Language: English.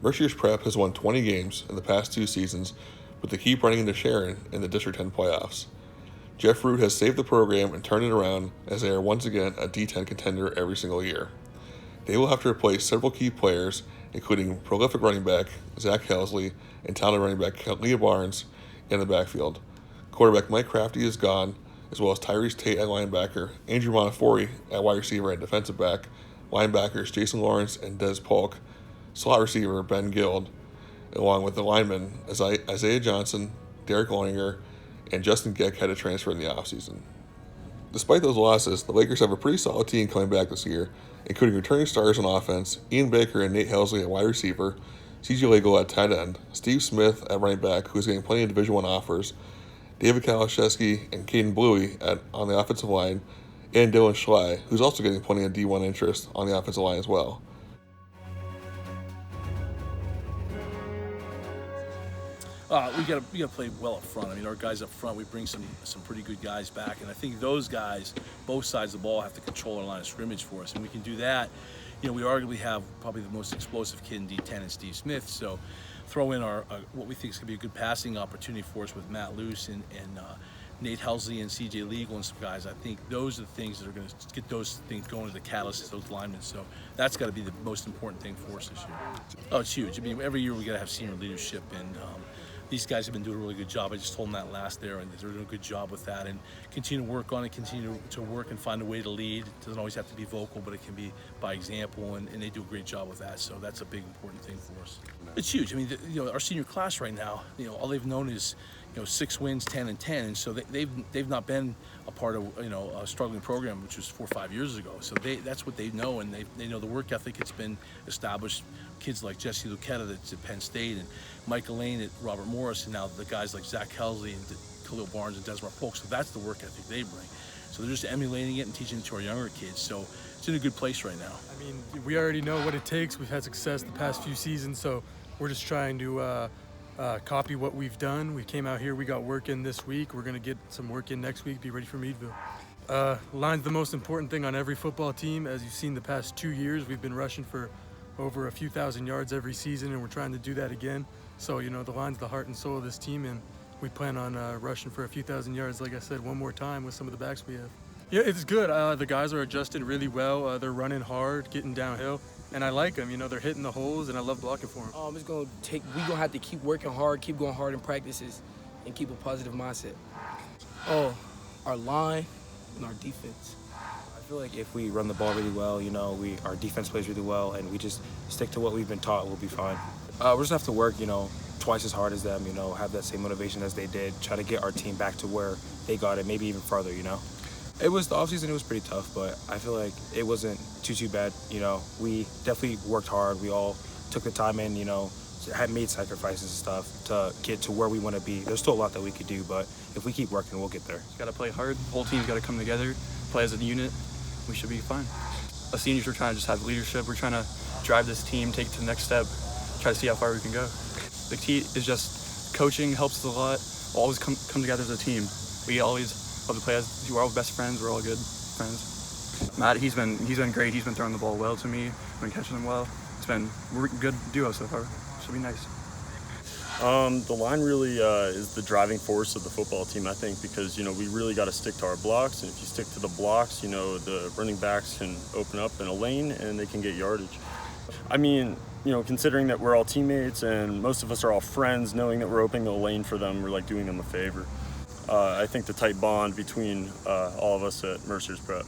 Mercyhurst Prep has won 20 games in the past 2 seasons, but they keep running into Sharon in the District 10 playoffs. Jeff Root has saved the program and turned it around as they are once again a D10 contender every single year. They will have to replace several key players, including prolific running back Zach Helsley and talented running back Leah Barnes in the backfield. Quarterback Mike Crafty is gone, as well as Tyrese Tate at linebacker, Andrew Montefiore at wide receiver and defensive back, linebackers Jason Lawrence and Des Polk, slot receiver Ben Guild, along with the linemen Isaiah Johnson, Derek Loninger, and Justin Geck had to transfer in the offseason. Despite those losses, the Lakers have a pretty solid team coming back this year, including returning stars on offense, Ian Baker and Nate Helsley at wide receiver, CJ Lagle at tight end, Steve Smith at running back, who's getting plenty of Division I offers, David Kalashevsky and Caden Bluey on the offensive line, and Dylan Schley, who's also getting plenty of D1 interest on the offensive line as well. We gotta play well up front. I mean, our guys up front, we bring some pretty good guys back, and I think those guys, both sides of the ball, have to control our line of scrimmage for us, and we can do that. You know, we arguably have probably the most explosive kid in D10 and Steve Smith, so throw in our what we think is going to be a good passing opportunity for us with Matt Luce and Nate Helsley and CJ Legal and some guys. I think those are the things that are going to get those things going to the catalyst, those linemen. So that's got to be the most important thing for us this year. Oh, it's huge. I mean, every year we got to have senior leadership, and these guys have been doing a really good job. I just told them that last there, and they're doing a good job with that. And continue to work on it, continue to work and find a way to lead. It doesn't always have to be vocal, but it can be by example, and they do a great job with that. So that's a big, important thing for us. It's huge. I mean, our senior class right now, all they've known is 6 wins, 10-10, and so they've not been a part of a struggling program, which was 4 or 5 years ago. So that's what they know, and they know the work ethic. It's been established. Kids like Jesse Lucetta that's at Penn State, and Michael Lane at Robert Morris, and now the guys like Zach Helsley and Khalil Barnes and Desmar Polk. So that's the work ethic they bring. So they're just emulating it and teaching it to our younger kids. So it's in a good place right now. I mean, we already know what it takes. We've had success the past few seasons, so we're just trying to copy what we've done. We came out here, we got work in this week. We're going to get some work in next week, be ready for Meadville. Line's the most important thing on every football team. As you've seen the past 2 years, we've been rushing for over a few thousand yards every season, and we're trying to do that again. So, the line's the heart and soul of this team, and we plan on rushing for a few thousand yards, like I said, one more time with some of the backs we have. Yeah, it's good. The guys are adjusted really well. They're running hard, getting downhill, and I like them. They're hitting the holes, and I love blocking for them. We're gonna have to keep working hard, keep going hard in practices, and keep a positive mindset. Our line and our defense. I feel like if we run the ball really well, our defense plays really well, and we just stick to what we've been taught, we'll be fine. We're just gonna have to work, twice as hard as them, have that same motivation as they did, try to get our team back to where they got it, maybe even farther, It was the offseason, it was pretty tough, but I feel like it wasn't too bad, We definitely worked hard. We all took the time and, had made sacrifices and stuff to get to where we want to be. There's still a lot that we could do, but if we keep working, we'll get there. Got to play hard. The whole team's got to come together, play as a unit. We should be fine. As seniors, we're trying to just have leadership. We're trying to drive this team, take it to the next step, try to see how far we can go. The key is just coaching helps us a lot. We'll always come together as a team. We always love to play as we're all best friends. We're all good friends. Matt, he's been great. He's been throwing the ball well to me. Been catching them well. We're a good duo so far. Should be nice. The line really is the driving force of the football team, I think, because, we really got to stick to our blocks. And if you stick to the blocks, the running backs can open up in a lane and they can get yardage. I mean, considering that we're all teammates and most of us are all friends, knowing that we're opening a lane for them, we're like doing them a favor. I think the tight bond between all of us at Mercyhurst Prep.